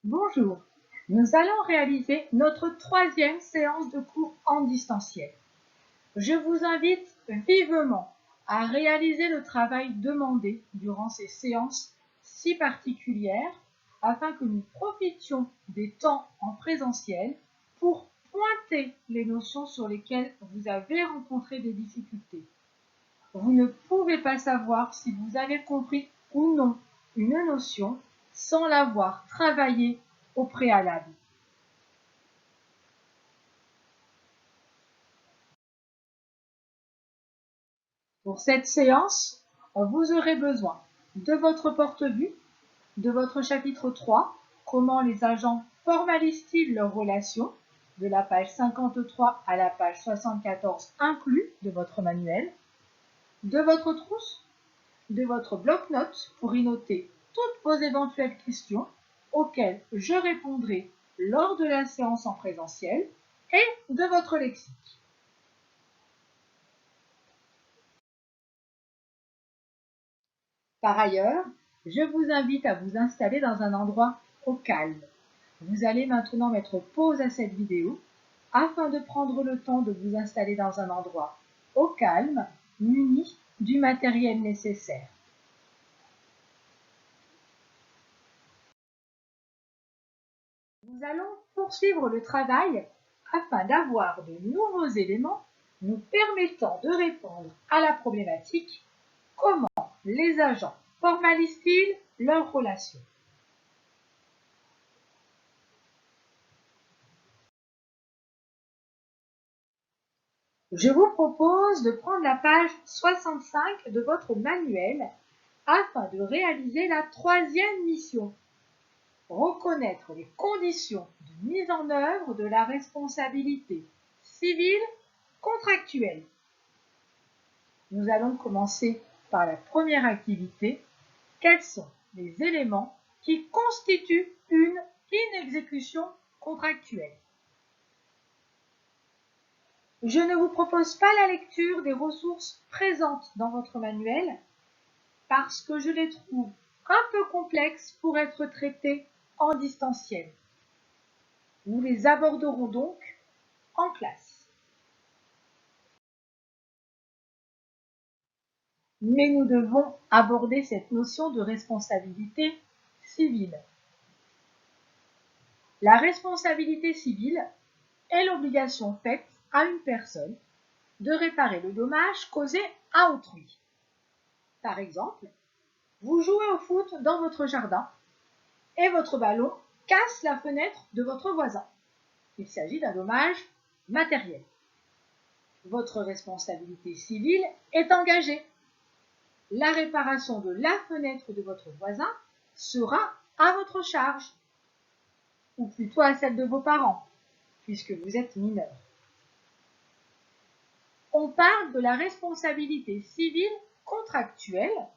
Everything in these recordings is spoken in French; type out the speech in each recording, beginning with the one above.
Bonjour, nous allons réaliser notre troisième séance de cours en distanciel. Je vous invite vivement à réaliser le travail demandé durant ces séances si particulières afin que nous profitions des temps en présentiel pour pointer les notions sur lesquelles vous avez rencontré des difficultés. Vous ne pouvez pas savoir si vous avez compris ou non une notion sans l'avoir travaillée au préalable. Pour cette séance, vous aurez besoin de votre porte-vue, de votre chapitre 3, comment les agents formalisent-ils leurs relations, de la page 53 à la page 74 inclus de votre manuel, de votre trousse, de votre bloc-notes pour y noter toutes vos éventuelles questions auxquelles je répondrai lors de la séance en présentiel et de votre lexique. Par ailleurs, je vous invite à vous installer dans un endroit au calme. Vous allez maintenant mettre pause à cette vidéo afin de prendre le temps de vous installer dans un endroit au calme, muni du matériel nécessaire. Nous allons poursuivre le travail afin d'avoir de nouveaux éléments nous permettant de répondre à la problématique « Comment les agents formalisent-ils leurs relations ?» Je vous propose de prendre la page 65 de votre manuel afin de réaliser la troisième mission. Reconnaître les conditions de mise en œuvre de la responsabilité civile contractuelle. Nous allons commencer par la première activité. Quels sont les éléments qui constituent une inexécution contractuelle? Je ne vous propose pas la lecture des ressources présentes dans votre manuel parce que je les trouve un peu complexes pour être traitées en distanciel. Nous les aborderons donc en classe. Mais nous devons aborder cette notion de responsabilité civile. La responsabilité civile est l'obligation faite à une personne de réparer le dommage causé à autrui. Par exemple, vous jouez au foot dans votre jardin et votre ballon casse la fenêtre de votre voisin. Il s'agit d'un dommage matériel. Votre responsabilité civile est engagée. La réparation de la fenêtre de votre voisin sera à votre charge, ou plutôt à celle de vos parents, puisque vous êtes mineur. On parle de la responsabilité civile contractuelle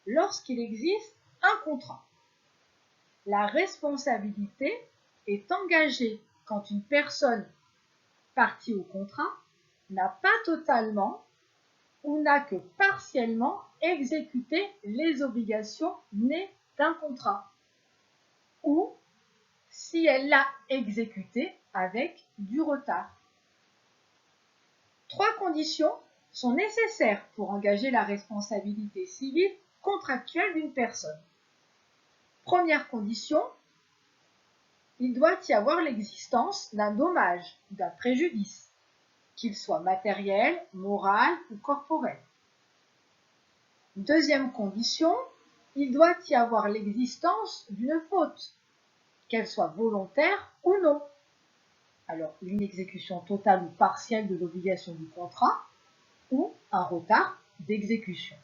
lorsqu'il existe un contrat. La responsabilité est engagée quand une personne partie au contrat n'a pas totalement ou n'a que partiellement exécuté les obligations nées d'un contrat, ou si elle l'a exécuté avec du retard. 3 conditions sont nécessaires pour engager la responsabilité civile contractuelle d'une personne. Première condition, il doit y avoir l'existence d'un dommage ou d'un préjudice, qu'il soit matériel, moral ou corporel. Deuxième condition, il doit y avoir l'existence d'une faute, qu'elle soit volontaire ou non. Alors, l'inexécution totale ou partielle de l'obligation du contrat ou un retard d'exécution.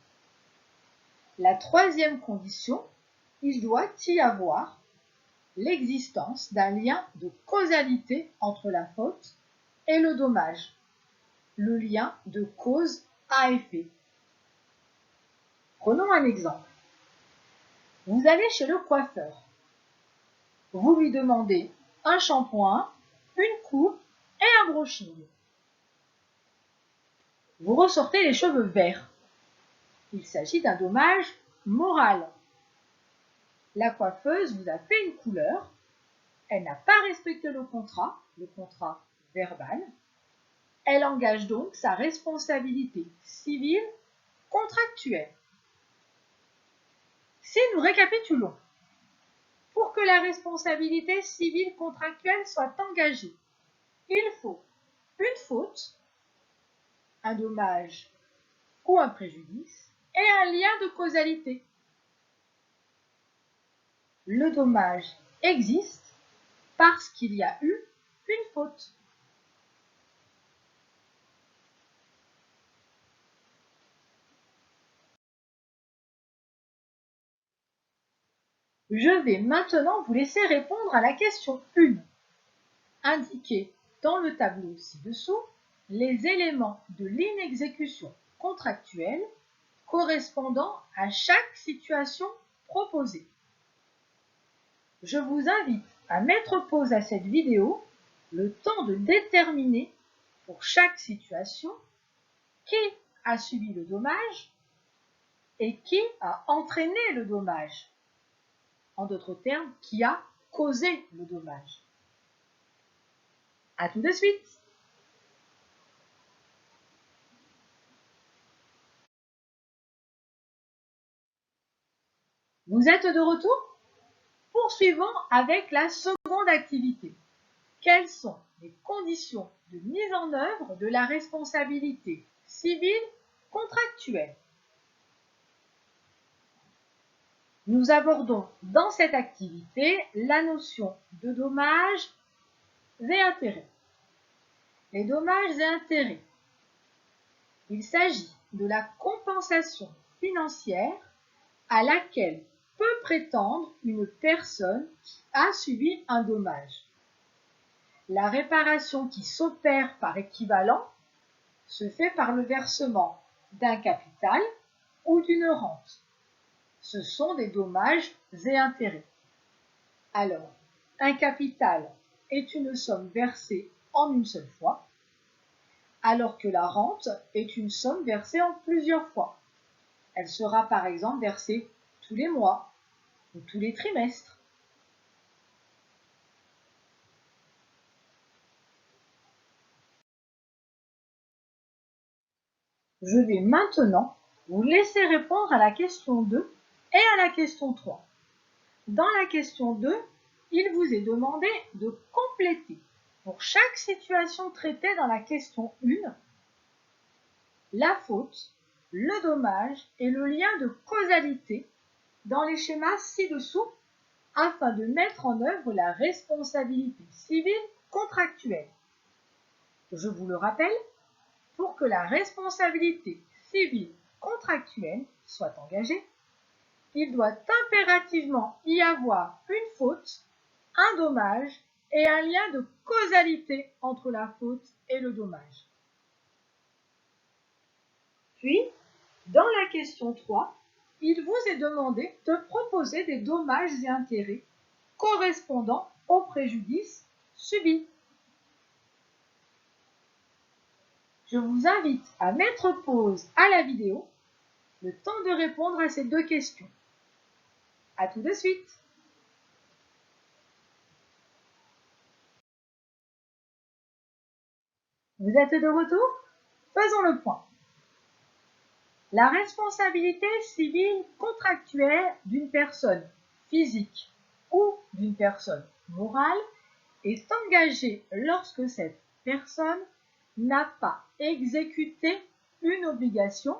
La troisième condition, il doit y avoir l'existence d'un lien de causalité entre la faute et le dommage, le lien de cause à effet. Prenons un exemple. Vous allez chez le coiffeur. Vous lui demandez un shampoing, une coupe et un brushing. Vous ressortez les cheveux verts. Il s'agit d'un dommage moral. La coiffeuse vous a fait une couleur Elle n'a pas respecté le contrat verbal. Elle engage donc sa responsabilité civile contractuelle. Si nous récapitulons, pour que la responsabilité civile contractuelle soit engagée, il faut une faute, un dommage ou un préjudice et un lien de causalité. Le dommage existe parce qu'il y a eu une faute. Je vais maintenant vous laisser répondre à la question 1. Indiquez dans le tableau ci-dessous les éléments de l'inexécution contractuelle correspondant à chaque situation proposée. Je vous invite à mettre pause à cette vidéo le temps de déterminer pour chaque situation qui a subi le dommage et qui a entraîné le dommage. En d'autres termes, qui a causé le dommage. À tout de suite! Vous êtes de retour? Poursuivons avec la seconde activité. Quelles sont les conditions de mise en œuvre de la responsabilité civile contractuelle? Nous abordons dans cette activité la notion de dommages et intérêts. Les dommages et intérêts. Il s'agit de la compensation financière à laquelle peut prétendre une personne qui a subi un dommage. La réparation qui s'opère par équivalent se fait par le versement d'un capital ou d'une rente. Ce sont des dommages et intérêts. Alors, un capital est une somme versée en une seule fois, alors que la rente est une somme versée en plusieurs fois. Elle sera par exemple versée tous les mois ou tous les trimestres. Je vais maintenant vous laisser répondre à la question 2 et à la question 3. Dans la question 2, il vous est demandé de compléter pour ci-chaque situation traitée dans la question 1 la faute, le dommage et le lien de causalité dans les schémas ci-dessous afin de mettre en œuvre la responsabilité civile contractuelle. Je vous le rappelle, pour que la responsabilité civile contractuelle soit engagée, il doit impérativement y avoir une faute, un dommage et un lien de causalité entre la faute et le dommage. Puis, dans la question 3, il vous est demandé de proposer des dommages et intérêts correspondant au préjudice subi. Je vous invite à mettre pause à la vidéo, le temps de répondre à ces deux questions. À tout de suite! Vous êtes de retour? Faisons le point. La responsabilité civile contractuelle d'une personne physique ou d'une personne morale est engagée lorsque cette personne n'a pas exécuté une obligation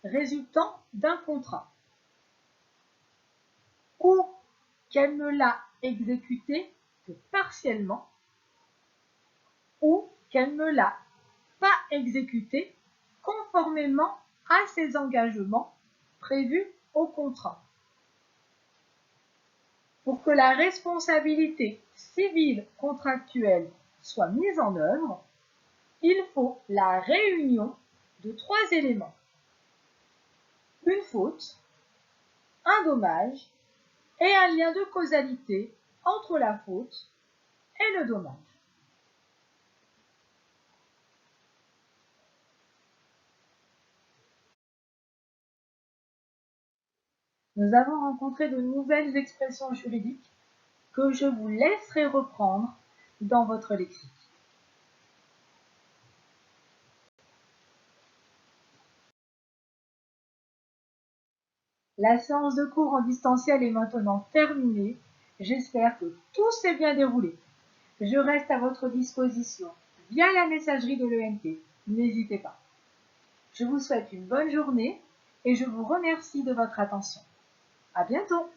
résultant d'un contrat ou qu'elle ne l'a exécutée que partiellement ou qu'elle ne l'a pas exécutée conformément à ses engagements prévus au contrat. Pour que la responsabilité civile contractuelle soit mise en œuvre, il faut la réunion de trois éléments. Une faute, un dommage et un lien de causalité entre la faute et le dommage. Nous avons rencontré de nouvelles expressions juridiques que je vous laisserai reprendre dans votre lexique. La séance de cours en distanciel est maintenant terminée. J'espère que tout s'est bien déroulé. Je reste à votre disposition via la messagerie de l'ENT. N'hésitez pas. Je vous souhaite une bonne journée et je vous remercie de votre attention. À bientôt!